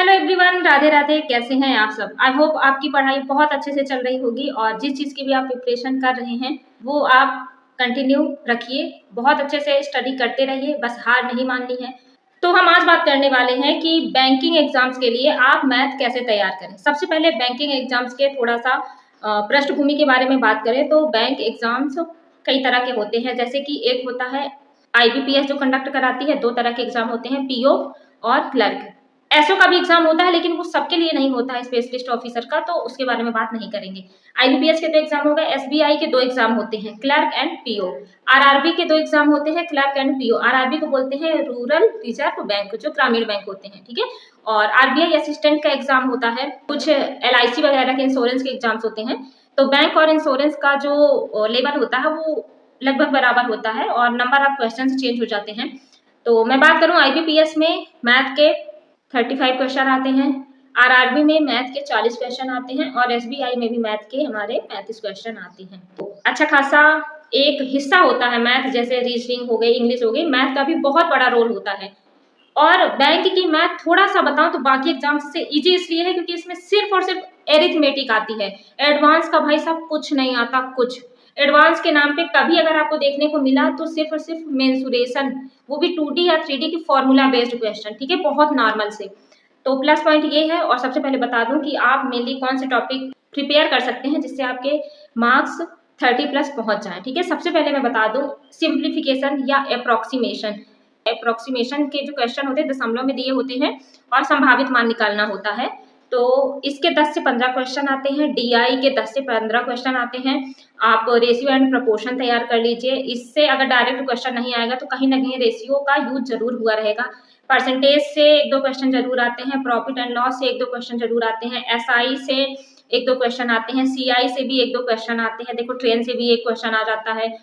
Hello everyone, Radhe Radhe. कैसे हैं आप सब? आई होप आपकी पढ़ाई बहुत अच्छे से चल रही होगी और जिस चीज़ की भी आप प्रिपरेशन कर रहे हैं वो आप कंटिन्यू रखिए, बहुत अच्छे से स्टडी करते रहिए, बस हार नहीं माननी है। तो हम आज बात करने वाले हैं कि बैंकिंग एग्जाम्स के लिए आप मैथ कैसे तैयार करें। सबसे पहले बैंकिंग एग्जाम्स के थोड़ा सा पृष्ठभूमि के बारे में बात करें तो बैंक एग्जाम्स कई तरह के होते हैं, जैसे कि एक होता है IBPS जो कंडक्ट कराती है। दो तरह के एग्जाम होते हैं, PO और क्लर्क। एसओ का भी एग्जाम होता है लेकिन वो सबके लिए नहीं होता है, स्पेशलिस्ट ऑफिसर का, तो उसके बारे में बात नहीं करेंगे। IBPS के 2 एग्जाम हो गए, SBI के 2 एग्जाम होते हैं, क्लर्क एंड PO। RRB के 2 एग्जाम होते हैं, क्लर्क एंड PO। RRB को बोलते हैं रूरल रिजर्व बैंक, जो ग्रामीण बैंक होते हैं, ठीक है। और RBI असिस्टेंट का एग्जाम होता है, कुछ LIC वगैरह के इंश्योरेंस के एग्जाम्स होते हैं। तो बैंक और इंश्योरेंस का जो लेवल होता है वो लगभग बराबर होता है और नंबर ऑफ क्वेश्चन चेंज हो जाते हैं। तो मैं बात करूं IBPS में मैथ के 35 क्वेश्चन आते हैं, RRB में मैथ के 40 क्वेश्चन आते हैं और SBI में भी मैथ के हमारे 35 क्वेश्चन आते हैं। तो अच्छा खासा एक हिस्सा होता है मैथ, जैसे रीजनिंग हो गई, इंग्लिश हो गई, मैथ का भी बहुत बड़ा रोल होता है। और बैंक की मैथ थोड़ा सा बताऊं तो बाकी एग्जाम से इजी इसलिए है क्योंकि इसमें सिर्फ और सिर्फ एरिथमेटिक आती है। एडवांस का भाई साहब कुछ नहीं आता, कुछ। एडवांस के नाम पे कभी अगर आपको देखने को मिला तो सिर्फ और सिर्फ मेंसुरेशन, वो भी 2D या 3D की फॉर्मूला बेस्ड क्वेश्चन, ठीक है, बहुत नॉर्मल से। तो प्लस पॉइंट ये है। और सबसे पहले बता दूं कि आप मेनली कौन से टॉपिक प्रिपेयर कर सकते हैं जिससे आपके मार्क्स 30+ पहुंच जाए, ठीक है। सबसे पहले मैं बता दूं सिंप्लीफिकेशन या अप्रोक्सीमेशन। अप्रोक्सीमेशन के जो क्वेश्चन होते हैं दशमलव में दिए होते हैं और संभावित मान निकालना होता है। तो इसके 10 से 15 क्वेश्चन आते हैं, DI के 10 से 15 क्वेश्चन आते हैं। आप रेशियो एंड प्रपोर्शन तैयार कर लीजिए। इससे अगर डायरेक्ट क्वेश्चन नहीं आएगा तो कहीं ना कहीं रेशियो का यूज जरूर हुआ रहेगा। परसेंटेज से 1-2 क्वेश्चन जरूर आते हैं, प्रॉफिट एंड लॉस से 1-2 क्वेश्चन जरूर आते हैं, SI से 1-2 क्वेश्चन आते हैं, CI से भी 1-2 क्वेश्चन आते हैं। देखो ट्रेन से भी एक क्वेश्चन आ जाता है,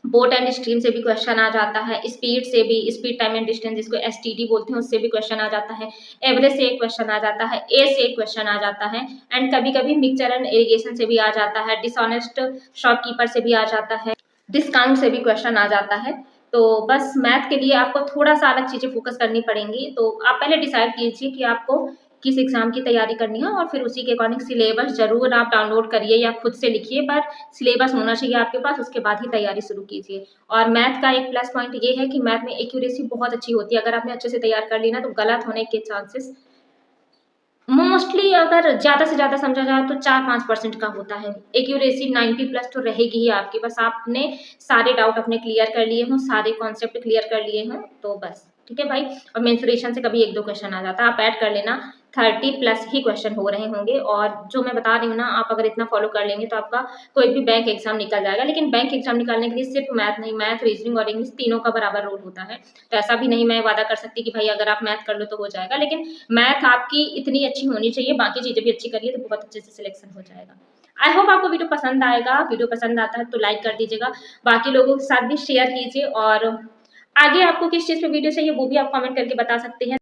बोट एंड स्ट्रीम से भी क्वेश्चन आ जाता है, स्पीड से भी, स्पीड टाइम एंड डिस्टेंस जिसको STD बोलते हैं, उससे भी क्वेश्चन आ जाता है, एवरेज से एक क्वेश्चन आ जाता है, ए से एक क्वेश्चन आ जाता है, एंड कभी कभी मिक्सचर एंड इरिगेशन से भी आ जाता है, डिसऑनेस्ट शॉपकीपर से भी आ जाता है, डिस्काउंट से भी क्वेश्चन आ जाता है। तो बस मैथ के लिए आपको थोड़ा सा अलग चीजें फोकस करनी पड़ेंगी। तो आप पहले डिसाइड कीजिए कि आपको किस एग्जाम की तैयारी करनी है और फिर उसी के अकॉर्डिंग सिलेबस जरूर आप डाउनलोड करिए या खुद से लिखिए, पर सिलेबस होना चाहिए आपके पास, उसके बाद ही तैयारी शुरू कीजिए। और मैथ का एक प्लस पॉइंट ये है कि मैथ में एक्यूरेसी बहुत अच्छी होती है। अगर आपने अच्छे से तैयार कर ली ना तो गलत होने के चांसेस मोस्टली, अगर ज्यादा से ज्यादा समझा जाए तो 4-5% का होता है। एक्यूरेसी 90+ तो रहेगी ही आपकी, बस आपने सारे डाउट अपने क्लियर कर लिए हों, सारे कॉन्सेप्ट क्लियर कर लिए हों तो बस, ठीक है भाई। और मेंसुरेशन से कभी 1-2 क्वेश्चन आ जाता है, आप ऐड कर लेना, 30+ ही क्वेश्चन हो रहे होंगे। और जो मैं बता रही हूँ ना, आप अगर इतना फॉलो कर लेंगे तो आपका कोई भी बैंक एग्जाम निकल जाएगा। लेकिन बैंक एग्जाम निकालने के लिए सिर्फ मैथ नहीं, मैथ, रीजनिंग और इंग्लिश तीनों का बराबर रोल होता है। तो ऐसा भी नहीं मैं वादा कर सकती कि भाई अगर आप मैथ कर लो तो हो जाएगा, लेकिन मैथ आपकी इतनी अच्छी होनी चाहिए, बाकी चीजें भी अच्छी करिए तो बहुत अच्छे से सिलेक्शन हो जाएगा। आई होप आपको वीडियो पसंद आएगा। वीडियो पसंद आता है तो लाइक कर दीजिएगा, बाकी लोगों के साथ भी शेयर कीजिए, और आगे आपको किस चीज़ पे वीडियो चाहिए वो भी आप कमेंट करके बता सकते हैं।